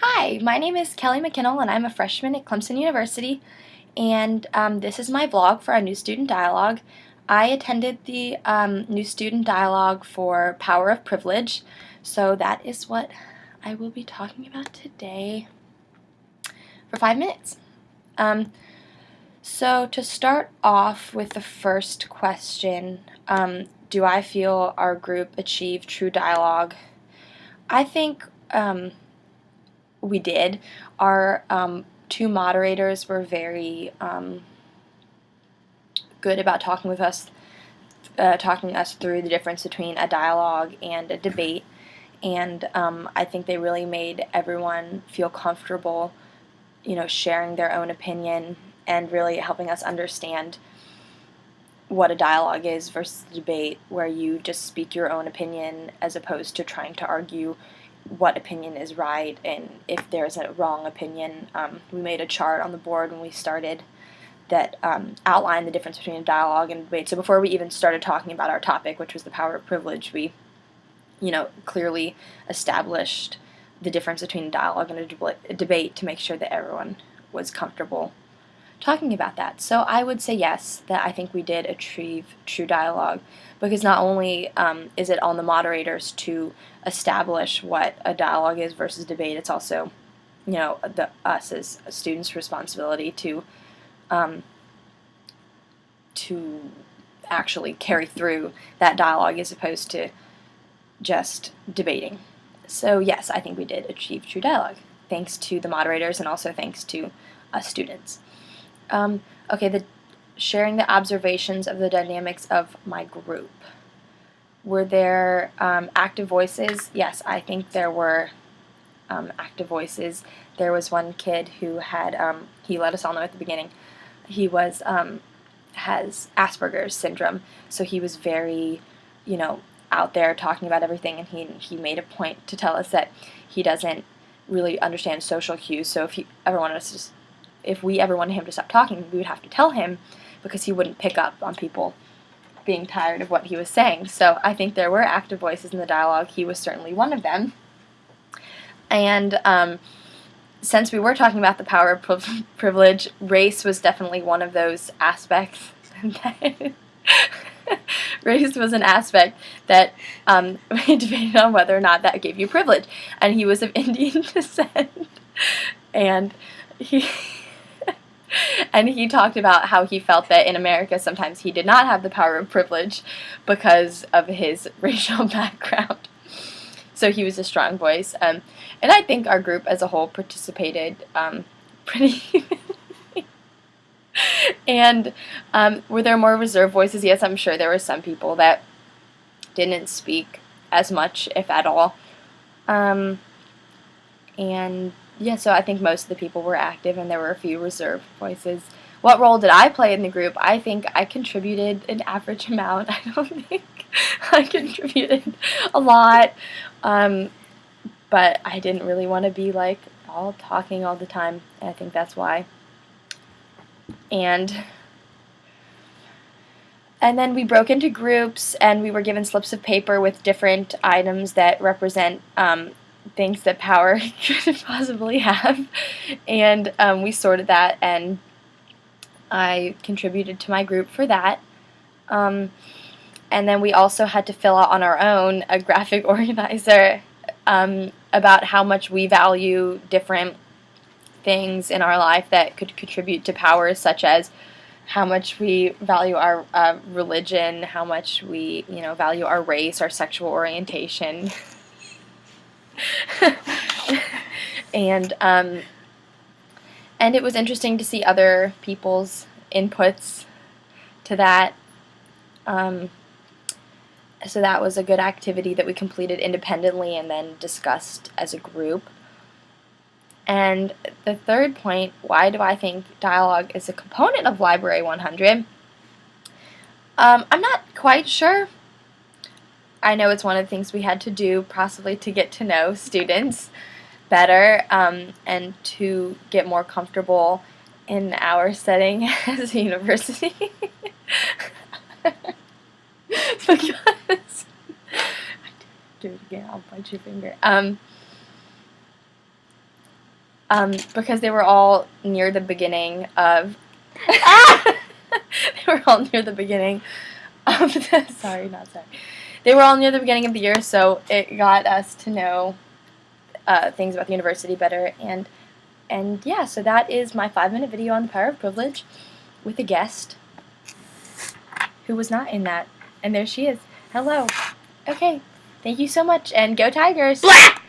Hi, my name is Kelly McKinnell and I'm a freshman at Clemson University, and this is my vlog for our New Student Dialogue. I attended the New Student Dialogue for Power of Privilege, so that is what I will be talking about today for 5 minutes. So to start off with the first question, do I feel our group achieved true dialogue? I think we did. Our two moderators were very good about talking us through the difference between a dialogue and a debate, and I think they really made everyone feel comfortable, sharing their own opinion and really helping us understand what a dialogue is versus a debate, where you just speak your own opinion as opposed to trying to argue what opinion is right and if there's a wrong opinion. We made a chart on the board when we started that outlined the difference between a dialogue and a debate. So before we even started talking about our topic, which was the power of privilege, we clearly established the difference between a dialogue and a debate to make sure that everyone was comfortable talking about that. So I would say yes, that I think we did achieve true dialogue, because not only is it on the moderators to establish what a dialogue is versus debate, it's also, us as students' responsibility to actually carry through that dialogue as opposed to just debating. So yes, I think we did achieve true dialogue, thanks to the moderators and also thanks to us students. Okay, sharing the observations of the dynamics of my group. Were there active voices? Yes, I think there were active voices. There was one kid who had, he let us all know at the beginning, he has Asperger's syndrome, so he was very, out there talking about everything, and he made a point to tell us that he doesn't really understand social cues, so if we ever wanted him to stop talking, we would have to tell him, because he wouldn't pick up on people being tired of what he was saying. So I think there were active voices in the dialogue. He was certainly one of them. And since we were talking about the power of privilege, race was definitely one of those aspects. Race was an aspect that we debated on whether or not that gave you privilege. And he was of Indian descent. And he talked about how he felt that in America sometimes he did not have the power of privilege because of his racial background. So he was a strong voice. And I think our group as a whole participated pretty evenly. And were there more reserved voices? Yes, I'm sure there were some people that didn't speak as much, if at all. And yeah, so I think most of the people were active, and there were a few reserved voices. What role did I play in the group? I think I contributed an average amount. I don't think I contributed a lot, but I didn't really want to be all talking all the time, and I think that's why. And then we broke into groups, and we were given slips of paper with different items that represent things that power could possibly have, and we sorted that, and I contributed to my group for that. And then we also had to fill out on our own a graphic organizer about how much we value different things in our life that could contribute to power, such as how much we value our religion, how much we value our race, our sexual orientation. And it was interesting to see other people's inputs to that. So that was a good activity that we completed independently and then discussed as a group. And the third point, why do I think dialogue is a component of Library 100? I'm not quite sure. I know it's one of the things we had to do, possibly to get to know students better and to get more comfortable in our setting as a university. Because do it again, I'll bite your finger. because they were all near the beginning of. They were all near the beginning of the. Sorry, not sorry. They were all near the beginning of the year, so it got us to know things about the university better, and yeah, so that is my 5-minute video on the power of privilege with a guest who was not in that, and there she is. Hello. Okay, thank you so much, and go Tigers!